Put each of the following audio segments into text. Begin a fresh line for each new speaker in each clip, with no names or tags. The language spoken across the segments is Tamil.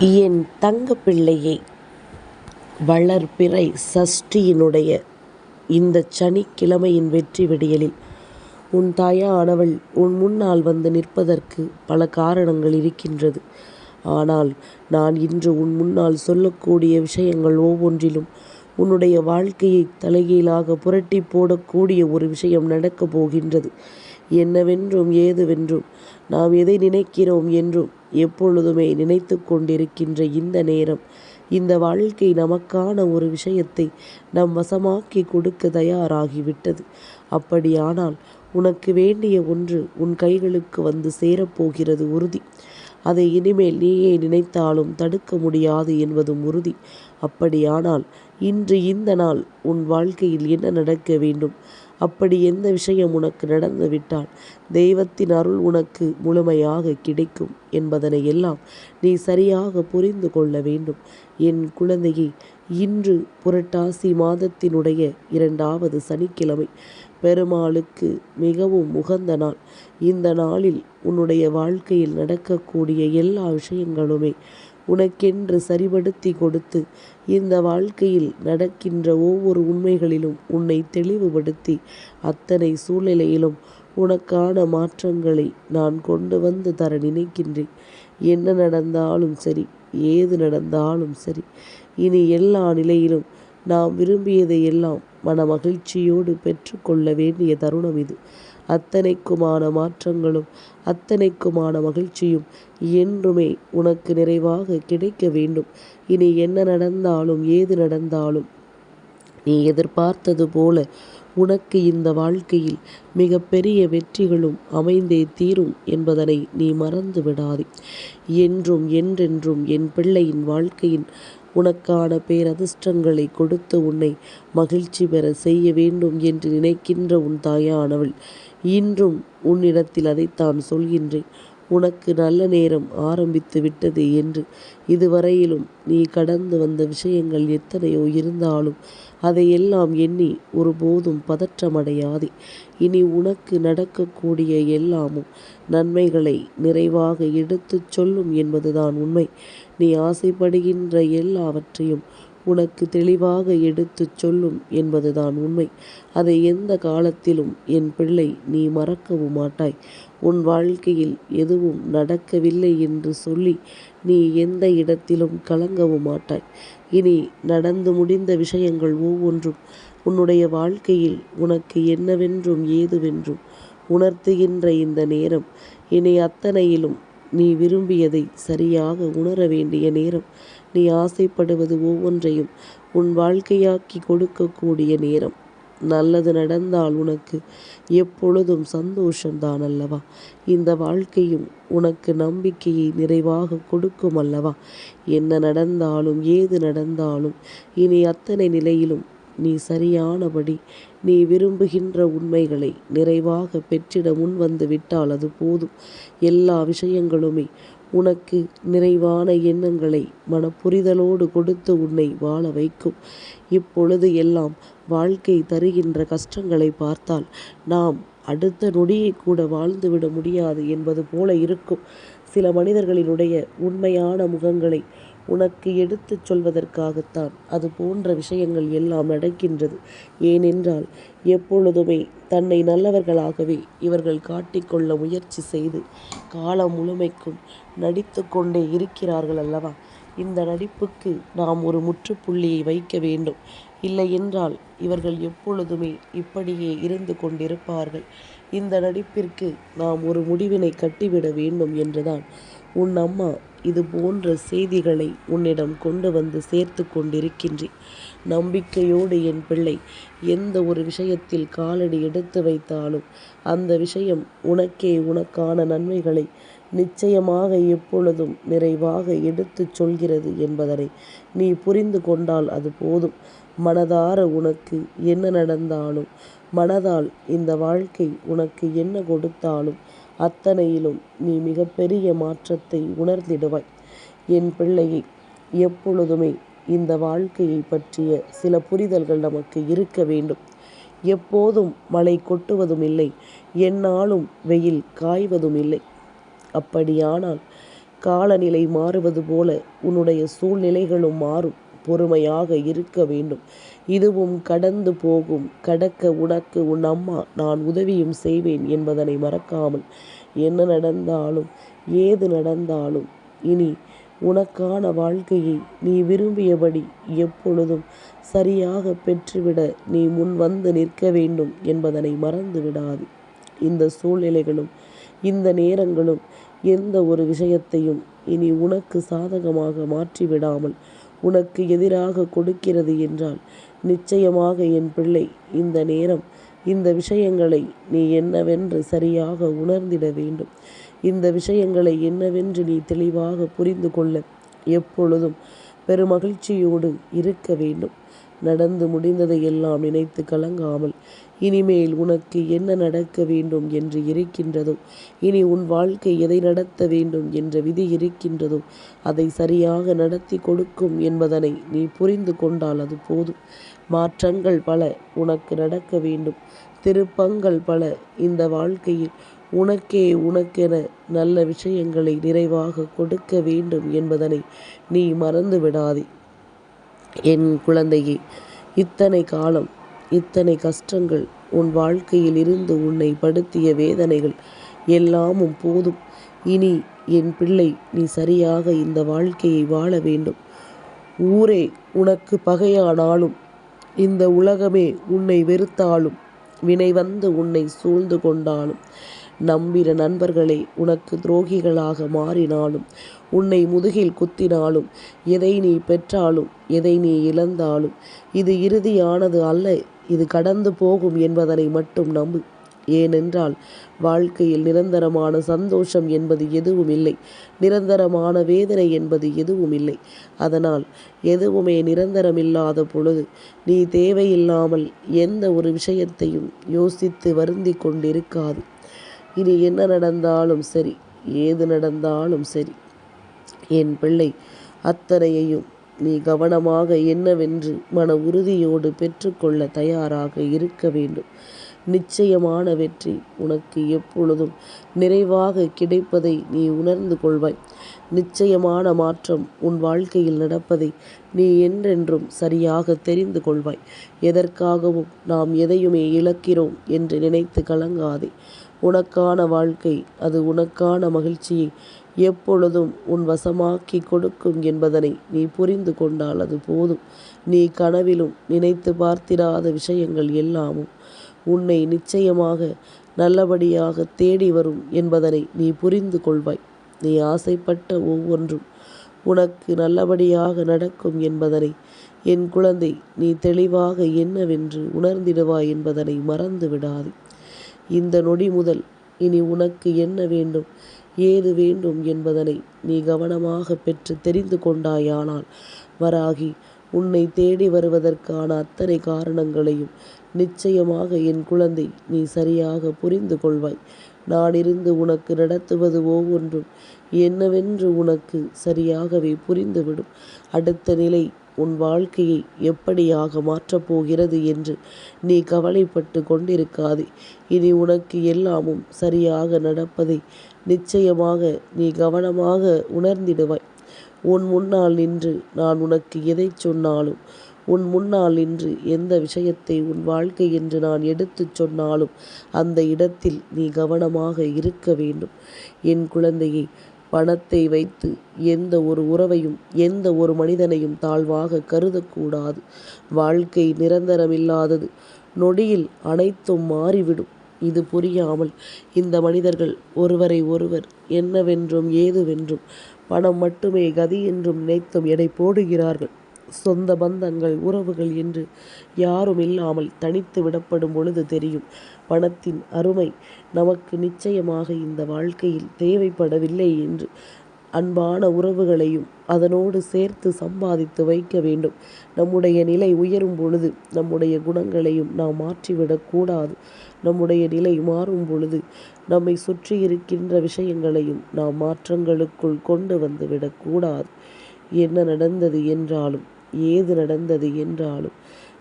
என் தங்க பிள்ளையே, வளர்பிறை சஷ்டியினுடைய இந்த சனிக்கிழமையின் வெற்றி விடியலில் உன் தாயானவள் உன் முன்னால் வந்து நிற்பதற்கு பல காரணங்கள் இருக்கின்றது. ஆனால் நான் இன்று உன் முன்னால் சொல்லக்கூடிய விஷயங்கள் ஒவ்வொன்றிலும் உன்னுடைய வாழ்க்கையை தலைகீழாக புரட்டி போடக்கூடிய ஒரு விஷயம் நடக்கப் போகின்றது. என்னவென்றும் ஏதுவென்றும் நாம் எதை நினைக்கிறோம் என்றும் எப்பொழுதுமே நினைத்து கொண்டிருக்கின்ற இந்த நேரம், இந்த வாழ்க்கை நமக்கான ஒரு விஷயத்தை நம் வசமாக்கி கொடுக்க தயாராகிவிட்டது. அப்படியானால் உனக்கு வேண்டிய ஒன்று உன் கைகளுக்கு வந்து சேரப்போகிறது உறுதி. அதை இனிமேல் நீயே நினைத்தாலும் தடுக்க முடியாது என்பதும் உறுதி. அப்படியானால் இன்று இந்த நாள் உன் வாழ்க்கையில் என்ன நடக்க வேண்டும்? அப்படி எந்த விஷயம் உனக்கு நடந்துவிட்டால் தெய்வத்தின் அருள் உனக்கு முழுமையாக கிடைக்கும் என்பதனை எல்லாம் நீ சரியாக புரிந்து கொள்ள வேண்டும். என் குழந்தையை, இன்று புரட்டாசி மாதத்தினுடைய 2வது சனிக்கிழமை, பெருமாளுக்கு மிகவும் உகந்த நாள். இந்த நாளில் உன்னுடைய வாழ்க்கையில் நடக்கக்கூடிய எல்லா விஷயங்களுமே உனக்கென்று சரிபடுத்தி கொடுத்து, இந்த வாழ்க்கையில் நடக்கின்ற ஒவ்வொரு உண்மைகளிலும் உன்னை தெளிவுபடுத்தி, அத்தனை சூழ்நிலையிலும் உனக்கான மாற்றங்களை நான் கொண்டு வந்து தர நினைக்கின்றேன். என்ன நடந்தாலும் சரி, ஏது நடந்தாலும் சரி, இனி எல்லா நிலையிலும் நாம் விரும்பியதை எல்லாம் மன மகிழ்ச்சியோடு பெற்றுக்கொள்ள வேண்டிய தருணம் இது. அத்தனைக்குமான மாற்றங்களும் அத்தனைக்குமான மகிழ்ச்சியும் என்றுமே உனக்கு நிறைவாக கிடைக்க வேண்டும். இனி என்ன நடந்தாலும் ஏது நடந்தாலும் நீ எதிர்பார்த்தது போல உனக்கு இந்த வாழ்க்கையில் மிக பெரிய வெற்றிகளும் அமைந்தே தீரும் என்பதனை நீ மறந்து விடாதே. என்றும் என்றென்றும் என் பிள்ளையின் வாழ்க்கையின் உனக்கான பேரதிர்ஷ்டங்களை கொடுத்து உன்னை மகிழ்ச்சி பெற செய்ய வேண்டும் என்று நினைக்கின்ற உன் தாயானவள் இன்றும் உன்னிடத்தில் அதைத்தான் சொல்கின்றேன். உனக்கு நல்ல நேரம் ஆரம்பித்து விட்டது என்று. இதுவரையிலும் நீ கடந்து வந்த விஷயங்கள் எத்தனையோ இருந்தாலும் அதையெல்லாம் எண்ணி ஒருபோதும் பதற்றமடையாதே. இனி உனக்கு நடக்கக்கூடிய எல்லாமும் நன்மைகளை நிறைவாக எடுத்துச் சொல்லும் என்பதுதான் உண்மை. நீ ஆசைப்படுகின்ற எல்லாவற்றையும் உனக்கு தெளிவாக எடுத்துச் சொல்லும் என்பதுதான் உண்மை. அதை எந்த காலத்திலும் என் பிள்ளை நீ மறக்கவும் மாட்டாய். உன் வாழ்க்கையில் எதுவும் நடக்கவில்லை என்று சொல்லி நீ எந்த இடத்திலும் கலங்கவும் மாட்டாய். இனி நடந்து முடிந்த விஷயங்கள் ஒவ்வொன்றும் உன்னுடைய வாழ்க்கையில் உனக்கு என்னவென்றும் ஏதுவென்றும் உணர்த்துகின்ற இந்த நேரம். இனி அத்தனையிலும் நீ விரும்பியதை சரியாக உணர வேண்டிய நேரம். நீ ஆசைப்படுவது ஒவ்வொன்றையும் உன் வாழ்க்கையாக்கி கொடுக்கக்கூடிய நேரம். நல்லது நடந்தால் உனக்கு எப்பொழுதும் சந்தோஷம்தான் அல்லவா? இந்த வாழ்க்கையும் உனக்கு நம்பிக்கையை நிறைவாக கொடுக்கும் அல்லவா? என்ன நடந்தாலும் ஏது நடந்தாலும் இனி அத்தனை நிலையிலும் நீ சரியானபடி நீ விரும்புகின்ற உண்மைகளை நிறைவாக பெற்றிட முன் வந்து விட்டால் அது போதும். எல்லா விஷயங்களுமே உனக்கு நிறைவான எண்ணங்களை மனப்புரிதலோடு கொடுத்து உன்னை வாழ வைக்கும். இப்பொழுது எல்லாம் வாழ்க்கை தருகின்ற கஷ்டங்களை பார்த்தால் நாம் அடுத்த நொடியை கூட வாழ்ந்துவிட முடியாது என்பது போல இருக்கும். சில மனிதர்களினுடைய உண்மையான முகங்களை உனக்கு எடுத்துச் சொல்வதற்காகத்தான் அது போன்ற விஷயங்கள் எல்லாம் நடக்கின்றது. ஏனென்றால் எப்பொழுதுமே தன்னை நல்லவர்களாகவே இவர்கள் காட்டிக்கொள்ள முயற்சி செய்து காலம் முழுமைக்கும் நடித்து கொண்டே இருக்கிறார்கள் அல்லவா? இந்த நடிப்புக்கு நாம் ஒரு முற்றுப்புள்ளியை வைக்க வேண்டும். இல்லை என்றால் இவர்கள் எப்பொழுதுமே இப்படியே இருந்து கொண்டிருப்பார்கள். இந்த நடிப்பிற்கு நாம் ஒரு முடிவினை கட்டிவிட வேண்டும் என்றுதான் உன் அம்மா இது போன்ற செய்திகளை உன்னிடம் கொண்டு வந்து சேர்த்து கொண்டிருக்கின்றேன். நம்பிக்கையோடு என் பிள்ளை, எந்த ஒரு விஷயத்தில் காலடி எடுத்து வைத்தாலும் அந்த விஷயம் உனக்கே உனக்கான நன்மைகளை நிச்சயமாக எப்பொழுதும் நிறைவாக எடுத்துச் சொல்கிறது என்பதனை நீ புரிந்து கொண்டால் அது போதும். மனதார உனக்கு என்ன நடந்தாலும், மனதால் இந்த வாழ்க்கை உனக்கு என்ன கொடுத்தாலும் அத்தனையிலும் நீ மிகப்பெரிய மாற்றத்தை உணர்ந்திடுவாய். என் பிள்ளையை, எப்பொழுதுமே இந்த வாழ்க்கையை பற்றிய சில புரிதல்கள் நமக்கு இருக்க வேண்டும். எப்போதும் மழை கொட்டுவதும் இல்லை, எந்நாளும் வெயில் காய்வதும் இல்லை. அப்படியானால் காலநிலை மாறுவது போல உன்னுடைய சூழ்நிலைகளும் மாறும். பொறுமையாக இருக்க வேண்டும். இதுவும் கடந்து போகும். கடக்க உனக்கு உன் அம்மா நான் உதவியும் செய்வேன் என்பதனை மறக்காமல், என்ன நடந்தாலும் ஏது நடந்தாலும் இனி உனக்கான வாழ்க்கையை நீ விரும்பியபடி எப்பொழுதும் சரியாக பெற்றுவிட நீ முன் வந்து நிற்க வேண்டும் என்பதனை மறந்து விடாது. இந்த சூழ்நிலைகளும் இந்த நேரங்களும் எந்த ஒரு விஷயத்தையும் இனி உனக்கு சாதகமாக மாற்றிவிடாமல் உனக்கு எதிராக கொடுக்கிறது என்றால், நிச்சயமாக என் பிள்ளை, இந்த நேரம் இந்த விஷயங்களை நீ என்னவென்று சரியாக உணர்ந்திட வேண்டும். இந்த விஷயங்களை என்னவென்று நீ தெளிவாக புரிந்து கொள்ள எப்பொழுதும் பெருமகிழ்ச்சியோடு இருக்க வேண்டும். நடந்து முடிந்ததை எல்லாம் நினைத்து கலங்காமல், இனிமேல் உனக்கு என்ன நடக்க வேண்டும் என்று இருக்கின்றதோ, இனி உன் வாழ்க்கை எதை நடத்த வேண்டும் என்ற விதி இருக்கின்றதோ அதை சரியாக நடத்தி கொடுக்கும் என்பதனை நீ புரிந்து கொண்டால் அது போதும். மாற்றங்கள் பல உனக்கு நடக்க வேண்டும். திருப்பங்கள் பல இந்த வாழ்க்கையில் உனக்கென நல்ல விஷயங்களை நிறைவாக கொடுக்க வேண்டும் என்பதனை நீ மறந்து விடாதே. என் குழந்தையே, இத்தனை காலம் இத்தனை கஷ்டங்கள் உன் வாழ்க்கையில் இருந்து உன்னை படுத்திய வேதனைகள் எல்லாமும் போதும். இனி என் பிள்ளை, நீ சரியாக இந்த வாழ்க்கையை வாழ வேண்டும். ஊரே உனக்கு பகையானாலும், இந்த உலகமே உன்னை வெறுத்தாலும், வினை வந்து உன்னை சூழ்ந்து கொண்டாலும், நம்பின நண்பர்களே உனக்கு துரோகிகளாக மாறினாலும், உன்னை முதுகில் குத்தினாலும், எதை நீ பெற்றாலும் எதை நீ இழந்தாலும் இது இறுதியானது அல்ல, இது கடந்து போகும் என்பதனை மட்டும் நம்பு. ஏனென்றால் வாழ்க்கையில் நிரந்தரமான சந்தோஷம் என்பது எதுவும் இல்லை, நிரந்தரமான வேதனை என்பது எதுவும் இல்லை. அதனால் எதுவுமே நிரந்தரமில்லாத பொழுது நீ தேவையில்லாமல் எந்த ஒரு விஷயத்தையும் யோசித்து வருந்தி கொண்டிருக்காது. இனி என்ன நடந்தாலும் சரி, ஏது நடந்தாலும் சரி என் பிள்ளை, அத்தனையையும் நீ கவனமாக என்னவென்று மன உறுதியோடு பெற்றுக்கொள்ள தயாராக இருக்க வேண்டும். நிச்சயமான வெற்றி உனக்கு எப்பொழுதும் நிறைவாக கிடைப்பதை நீ உணர்ந்து கொள்வாய். நிச்சயமான மாற்றம் உன் வாழ்க்கையில் நடப்பதை நீ என்றென்றும் சரியாக தெரிந்து கொள்வாய். எதற்காகவும் நாம் எதையுமே இழக்கிறோம் என்று நினைத்து கலங்காதே. உனக்கான வாழ்க்கை, அது உனக்கான மகிழ்ச்சியை எப்பொழுதும் உன் வசமாக்கி கொடுக்கும் என்பதனை நீ புரிந்து கொண்டால் அது போதும். நீ கனவிலும் நினைத்து பார்த்திராத விஷயங்கள் எல்லாமும் உன்னை நிச்சயமாக நல்லபடியாக தேடி வரும் என்பதனை நீ புரிந்து கொள்வாய். நீ ஆசைப்பட்ட ஒவ்வொன்றும் உனக்கு நல்லபடியாக நடக்கும் என்பதனை என் குழந்தை நீ தெளிவாக என்னவென்று உணர்ந்திடுவாய் என்பதனை மறந்து விடாதே. இந்த நொடி முதல் இனி உனக்கு என்ன வேண்டும், ஏது வேண்டும் என்பதனை நீ கவனமாக பெற்று தெரிந்து கொண்டாயானால், வராகி உன்னை தேடி வருவதற்கான அத்தனை காரணங்களையும் நிச்சயமாக என் குழந்தை நீ சரியாக புரிந்து கொள்வாய். நான் இருந்து உனக்கு நடத்துவது ஒவ்வொன்றும் என்னவென்று உனக்கு சரியாகவே புரிந்துவிடும். அடுத்த நிலை உன் வாழ்க்கையை எப்படியாக மாற்றப் போகிறது என்று நீ கவலைப்பட்டு கொண்டிருக்காதே. இனி உனக்கு எல்லாமும் சரியாக நடப்பதை நிச்சயமாக நீ கவனமாக உணர்ந்திடுவாய். உன் முன்னால் நின்று நான் உனக்கு எதை சொன்னாலும், உன் முன்னால் நின்று எந்த விஷயத்தை உன் வாழ்க்கை என்று நான் எடுத்துச் சொன்னாலும் அந்த இடத்தில் நீ கவனமாக இருக்க வேண்டும். என் குழந்தையை, பணத்தை வைத்து எந்த ஒரு உறவையும் எந்த ஒரு மனிதனையும் தாழ்வாக கருதக்கூடாது. வாழ்க்கை நிரந்தரமில்லாதது. நொடியில் அனைத்தும் மாறிவிடும். இது புரியாமல் இந்த மனிதர்கள் ஒருவரை ஒருவர் என்னவென்றும் ஏதுவென்றும் பணம் மட்டுமே கதி என்றும் நினைத்தும் எடை போடுகிறார்கள். சொந்த பந்தங்கள், உறவுகள் என்று யாரும் இல்லாமல் தனித்து விடப்படும் பொழுது தெரியும் பணத்தின் அருமை. நமக்கு நிச்சயமாக இந்த வாழ்க்கையில் தேவைப்படவில்லை என்று அன்பான உறவுகளையும் அதனோடு சேர்த்து சம்பாதித்து வைக்க வேண்டும். நம்முடைய நிலை உயரும் பொழுது நம்முடைய குணங்களையும் நாம் மாற்றிவிடக்கூடாது. நம்முடைய நிலை மாறும் பொழுது நம்மை சுற்றி இருக்கின்ற விஷயங்களையும் நாம் மாற்றங்களுக்குள் கொண்டு வந்து விடக்கூடாது. என்ன நடந்தது என்றாலும், ஏது நடந்தது என்றாலும்,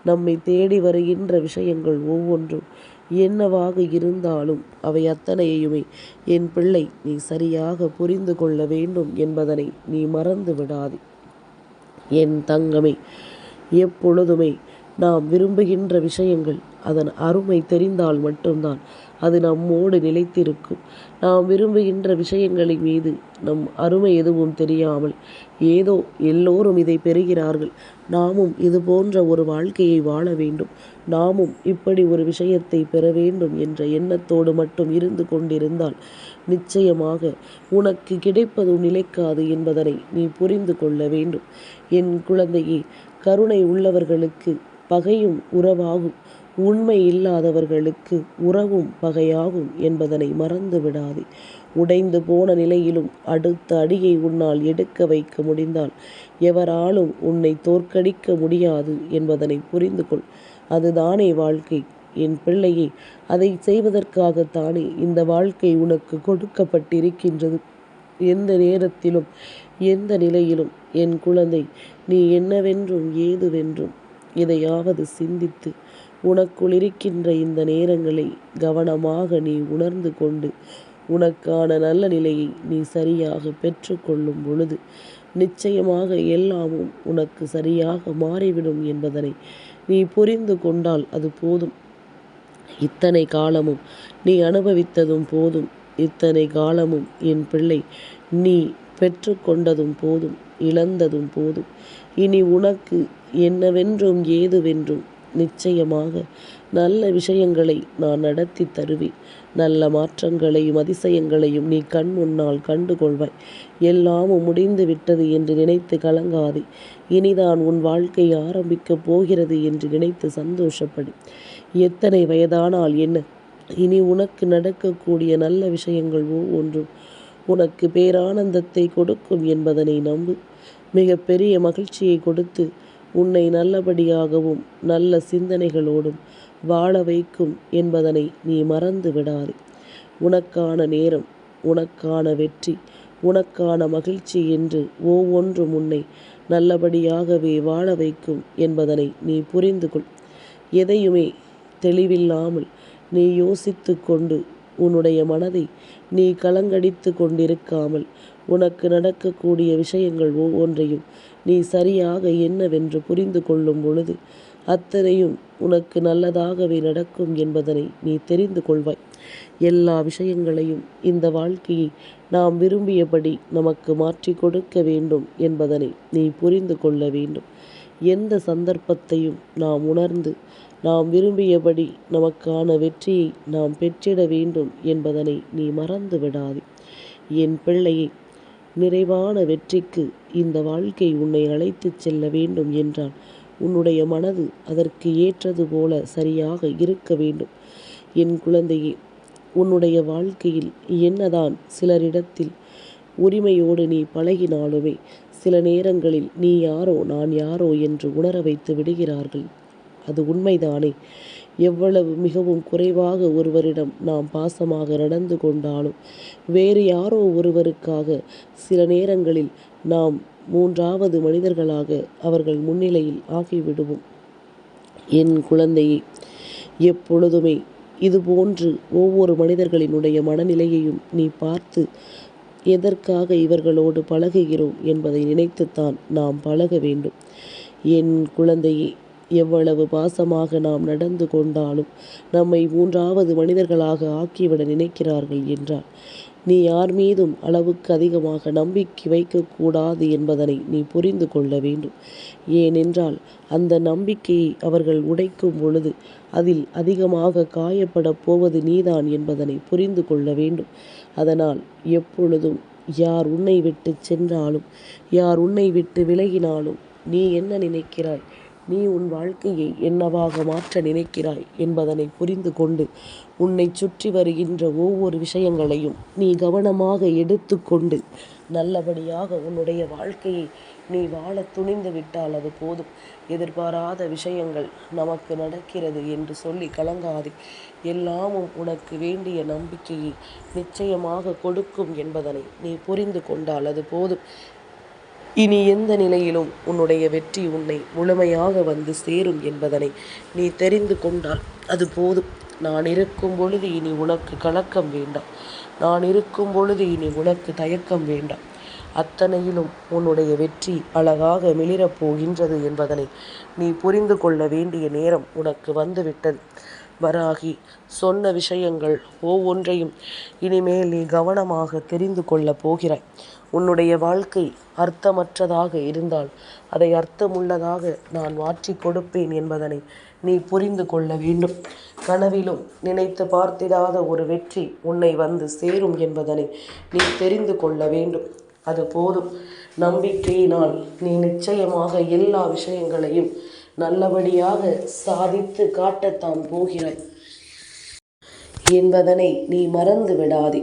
நம்மை தேடி வருகின்ற விஷயங்கள் ஒவ்வொன்றும் என்னவாக இருந்தாலும் அவை அத்தனையுமே என் பிள்ளை நீ சரியாக புரிந்து கொள்ள வேண்டும் என்பதனை நீ மறந்து விடாதே. என் தங்கமே, எப்பொழுதுமே நாம் விரும்புகின்ற விஷயங்கள் அதன் அருமை தெரிந்தால் மட்டும்தான் அது நம்மோடு நிலைத்திருக்கும். நாம் விரும்புகின்ற விஷயங்களின் மீது நம் அருமை எதுவும் தெரியாமல் ஏதோ எல்லோரும் இதை பெறுகிறார்கள், நாமும் இது போன்ற ஒரு வாழ்க்கையை வாழ வேண்டும், நாமும் இப்படி ஒரு விஷயத்தை பெற வேண்டும் என்ற எண்ணத்தோடு மட்டும் இருந்து கொண்டிருந்தால் நிச்சயமாக உனக்கு கிடைப்பதும் நிலைக்காது என்பதனை நீ புரிந்து கொள்ள வேண்டும். என் குழந்தையே, கருணை உள்ளவர்களுக்கு பகையும் உறவாகும், உண்மை இல்லாதவர்களுக்கு உறவும் பகையாகும் என்பதனை மறந்து விடாதே. உடைந்து போன நிலையிலும் அடுத்த அடியை உன்னால் எடுக்க வைக்க முடிந்தால் எவராலும் உன்னை தோற்கடிக்க முடியாது என்பதனை புரிந்து கொள். அதுதானே வாழ்க்கை என் பிள்ளையே. அதை செய்வதற்காகத்தானே இந்த வாழ்க்கை உனக்கு கொடுக்கப்பட்டிருக்கின்றது. எந்த நேரத்திலும் எந்த நிலையிலும் என் குழந்தை, நீ என்னவென்றும் ஏதுவென்றும் இதையாவது சிந்தித்து உனக்குள் இருக்கின்ற இந்த நேரங்களை கவனமாக நீ உணர்ந்து கொண்டு உனக்கான நல்ல நிலையை நீ சரியாக பெற்றுக்கொள்ளும் பொழுது நிச்சயமாக எல்லாமும் உனக்கு சரியாக மாறிவிடும் என்பதனை நீ புரிந்து கொண்டால் அது போதும். இத்தனை காலமும் நீ அனுபவித்ததும் போதும், இத்தனை காலமும் என் பிள்ளை நீ பெற்றுக்கொண்டதும் போதும், இழந்ததும் போதும். இனி உனக்கு என்னவென்றும் ஏதுவென்றும் நிச்சயமாக நல்ல விஷயங்களை நான் நடத்தி தருவேன். நல்ல மாற்றங்களையும் அதிசயங்களையும் நீ கண் முன்னால் கண்டு கொள்வாய். எல்லாமும் முடிந்து விட்டது என்று நினைத்து கலங்காதே. இனிதான் உன் வாழ்க்கை ஆரம்பிக்கப் போகிறது என்று நினைத்து சந்தோஷப்படு. எத்தனை வயதானால் என்ன, இனி உனக்கு நடக்கக்கூடிய நல்ல விஷயங்கள் ஒவ்வொன்றும் உனக்கு பேரானந்தத்தை கொடுக்கும் என்பதனை நம்பு. மிக பெரிய மகிழ்ச்சியை கொடுத்து உன்னை நல்லபடியாகவும் நல்ல சிந்தனைகளோடும் வாழ வைக்கும் என்பதனை நீ மறந்து விடாதே. உனக்கான நேரம், உனக்கான வெற்றி, உனக்கான மகிழ்ச்சி என்று ஒவ்வொன்றும் உன்னை நல்லபடியாகவே வாழ வைக்கும் என்பதனை நீ புரிந்து கொள். எதையுமே தெளிவில்லாமல் நீ யோசித்து கொண்டு உன்னுடைய மனதை நீ கலங்கடித்து கொண்டிருக்காமல் உனக்கு நடக்கக்கூடிய விஷயங்கள் ஒவ்வொன்றையும் நீ சரியாக என்னவென்று புரிந்து கொள்ளும் பொழுது அத்தனையும் உனக்கு நல்லதாகவே நடக்கும் என்பதனை நீ தெரிந்து கொள்வாய். எல்லா விஷயங்களையும் இந்த வாழ்க்கையை நாம் விரும்பியபடி நமக்கு மாற்றி கொடுக்க வேண்டும் என்பதனை நீ புரிந்து கொள்ள வேண்டும். எந்த சந்தர்ப்பத்தையும் நாம் உணர்ந்து நாம் விரும்பியபடி நமக்கான வெற்றியை நாம் பெற்றிட வேண்டும் என்பதனை நீ மறந்து விடாதே. என் பிள்ளையை, நிறைவான வெற்றிக்கு இந்த வாழ்க்கை உன்னை அழைத்துச் செல்ல வேண்டும் என்றால் உன்னுடைய மனது அதற்கு ஏற்றது போல சரியாக இருக்க வேண்டும். என் குழந்தையே, உன்னுடைய வாழ்க்கையில் என்னதான் சிலரிடத்தில் உரிமையோடு நீ பழகினாலுமே சில நேரங்களில் நீ யாரோ நான் யாரோ என்று உணர வைத்து விடுகிறார்கள். அது உண்மைதானே? எவ்வளவு மிகவும் குறைவாக ஒருவரிடம் நாம் பாசமாக நடந்து கொண்டாலும் வேறு யாரோ ஒருவருக்காக சில நேரங்களில் நாம் மூன்றாவது மனிதர்களாக அவர்கள் முன்னிலையில் ஆகிவிடுவோம். என் குழந்தையே, எப்பொழுதுமே இதுபோன்று ஒவ்வொரு மனிதர்களினுடைய மனநிலையையும் நீ பார்த்து எதற்காக இவர்களோடு பழகுகிறோம் என்பதை நினைத்துத்தான் நாம் பழக வேண்டும். என் குழந்தையே, எவ்வளவு பாசமாக நாம் நடந்து கொண்டாலும் நம்மை மூன்றாவது மனிதர்களாக ஆக்கிவிட நினைக்கிறார்கள் என்றால் நீ யார் மீதும் அளவுக்கு அதிகமாக நம்பிக்கை வைக்கக்கூடாது என்பதனை நீ புரிந்து கொள்ள வேண்டும். ஏனென்றால் அந்த நம்பிக்கையை அவர்கள் உடைக்கும் பொழுது அதில் அதிகமாக காயப்பட போவது நீதான் என்பதனை புரிந்து கொள்ள வேண்டும். அதனால் எப்பொழுதும் யார் உன்னை விட்டு சென்றாலும் யார் உன்னை விட்டு விலகினாலும் நீ என்ன நினைக்கிறாய், நீ உன் வாழ்க்கையை என்னவாக மாற்ற நினைக்கிறாய் என்பதனை புரிந்து கொண்டு உன்னை சுற்றி வருகின்ற ஒவ்வொரு விஷயங்களையும் நீ கவனமாக எடுத்துக்கொண்டு நல்லபடியாக உன்னுடைய வாழ்க்கையை நீ வாழ துணிந்து விட்டால் அது போதும். எதிர்பாராத விஷயங்கள் நமக்கு நடக்கிறது என்று சொல்லி கலங்காதே. எல்லாமும் உனக்கு வேண்டிய நம்பிக்கையை நிச்சயமாக கொடுக்கும் என்பதனை நீ புரிந்து கொண்டால் அது போதும். இனி எந்த நிலையிலும் உன்னுடைய வெற்றி உன்னை முழுமையாக வந்து சேரும் என்பதனை நீ தெரிந்து கொண்டால் அது போதும். நான் இருக்கும் பொழுது இனி உனக்கு கலக்கம் வேண்டாம். நான் இருக்கும் பொழுது இனி உனக்கு தயக்கம் வேண்டாம். அத்தனையிலும் உன்னுடைய வெற்றி அழகாக மிளிரப் போகின்றது என்பதனை நீ புரிந்து கொள்ள வேண்டிய நேரம் உனக்கு வந்துவிட்டது. வராகி சொன்ன விஷயங்கள் ஒவ்வொன்றையும் இனிமேல் நீ கவனமாக தெரிந்து கொள்ளப் போகிறாய். உன்னுடைய வாழ்க்கை அர்த்தமற்றதாக இருந்தால் அதை அர்த்தமுள்ளதாக நான் மாற்றி கொடுப்பேன் என்பதனை நீ புரிந்து கொள்ள வேண்டும். கனவிலும் நினைத்து பார்த்திடாத ஒரு வெற்றி உன்னை வந்து சேரும் என்பதனை நீ தெரிந்து கொள்ள வேண்டும். அது போதும். நம்பிக்கையினால் நீ நிச்சயமாக எல்லா விஷயங்களையும் நல்லபடியாக சாதித்து காட்டத்தான் போகிறாய் என்பதனை நீ மறந்து விடாதே.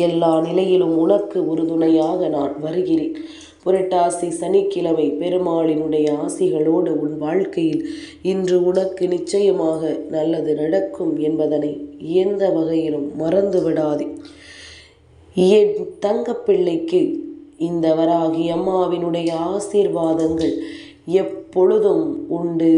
எல்லா நிலையிலும் உனக்கு உறுதுணையாக நான் வருகிறேன். புரட்டாசி சனிக்கிழமை பெருமாளினுடைய ஆசிகளோடு உன் வாழ்க்கையில் இன்று உனக்கு நிச்சயமாக நல்லது நடக்கும் என்பதனை எந்த வகையிலும் மறந்து விடாதே. என் தங்கப்பிள்ளைக்கு இந்த வராகி அம்மாவினுடைய ஆசீர்வாதங்கள் எப்பொழுதும் உண்டு.